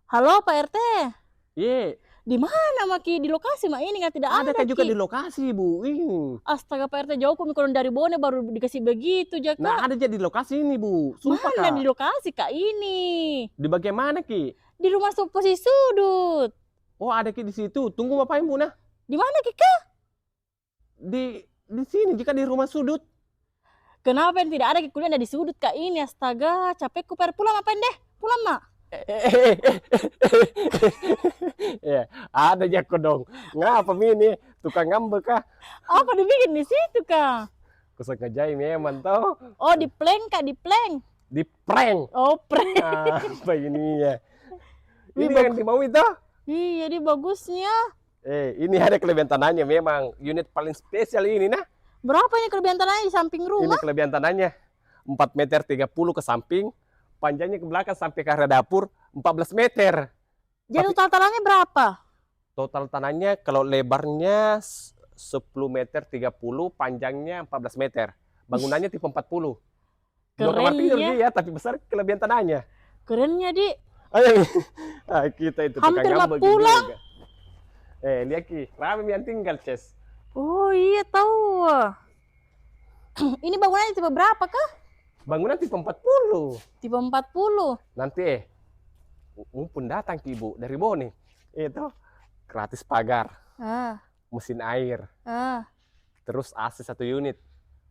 Halo Pak RT, Ye, di mana Maki? Di lokasi Mak ini nggak tidak ada ada kan juga Ki. di lokasi, Bu. Ini. Astaga Pak RT jauh kok kurang dari Bone baru dikasih begitu Nah, Jaka. ada jadi di lokasi ini, Bu. Sumpah, Mana Kak. di lokasi Kak ini? Di bagian mana, Ki? Di rumah posisi sudut. Oh, ada Ki di situ. Tunggu Bapak Ibu, nah. Di mana Ki Kak? Di sini, jika di rumah sudut. Kenapa yang tidak ada Ki kuliah di sudut Kak ini? Astaga, capekku pulang apa deh? Pulang Mak. Ya, ada Jako dong. Ngapa ini? Tukang ngambek kah? Apa dibikin di situ Kak? Kusengaja memang tau. Oh di plank Kak, di plank. Di prank. Oh prank. Apa ini ya? Ini Ini yang dimau itu? Iya, di bagusnya. Ini ada kelebihan tanahnya memang. Unit paling spesial ini, nah. Berapa ini kelebihan tanahnya di samping Ini rumah? kelebihan tanahnya 4 meter 30 ke samping, panjangnya ke belakang sampai ke area dapur 14 meter. Jadi Tapi total tanahnya berapa? total tanahnya kalau lebarnya 10 meter 30, panjangnya 14 meter. Bangunannya tipe 40. Dua kamar Keren tidur ya. dia, tapi besar kelebihan tanahnya. Kerennya di. Ayo, kita itu tukang Hampir mau ngambek pulang. juga. Lihat Ki, rame yang tinggal, Ces. Oh iya tahu. Ini bangunannya tipe berapa kah? Bangunan tipe 40. Tipe 40. Nanti mumpun datang Ki Ibu dari Bone. Itu gratis pagar, Ah, mesin air, ah. terus AC 1 unit.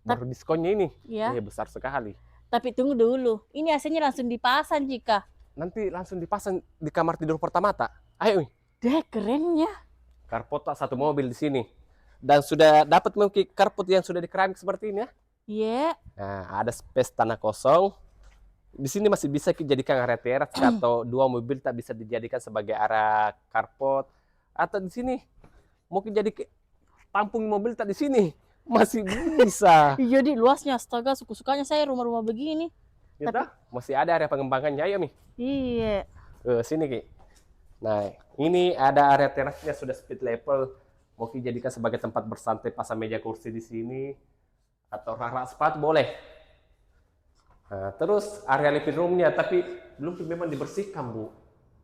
Baru diskonnya ini. Ya. Besar sekali. Tapi tunggu dulu. Ini AC-nya langsung dipasang jika. Nanti langsung dipasang di kamar tidur pertama tak? Ayo, Deh kerennya. carport tak 1 mobil di sini. Dan sudah dapat mungkin carport yang sudah di keramik seperti ini ya. Iya. Nah, ada space tanah kosong. Di sini masih bisa dijadikan area teras atau 2 mobil tak bisa dijadikan sebagai area carport. Atau di sini mungkin jadi tampung mobil tak di sini masih bisa. Iya di luasnya astaga suka-sukanya saya rumah-rumah begini. Gitu? Masih ada area pengembangannya ya Mi. Iya. Sini Ki. Nah, ini ada area terasnya sudah split level. Mungkin jadikan sebagai tempat bersantai, pasang meja kursi di sini atau rak sepatu boleh. Nah, terus area living room-nya tapi belum memang dibersihkan, Bu.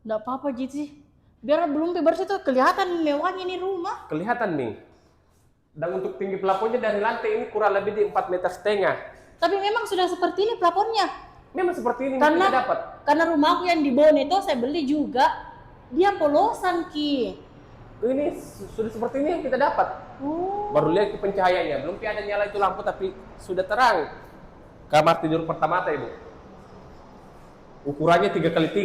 Nggak apa-apa Jit. Biar belum bersih tuh kelihatan mewahnya nih rumah. Kelihatan nih. Dan untuk tinggi plafonnya dari lantai ini kurang lebih di 4,5 meter. Tapi memang sudah seperti ini plafonnya. Memang seperti ini Karena kita dapat. Karena rumahku yang di Bone itu saya beli juga. Dia polosan Ki. Ini sudah seperti ini yang kita dapat. Oh. Baru lihat ke pencahayaannya, belum ada nyala itu lampu tapi sudah terang. Kamar tidur pertama Ibu. Ukurannya 3x3.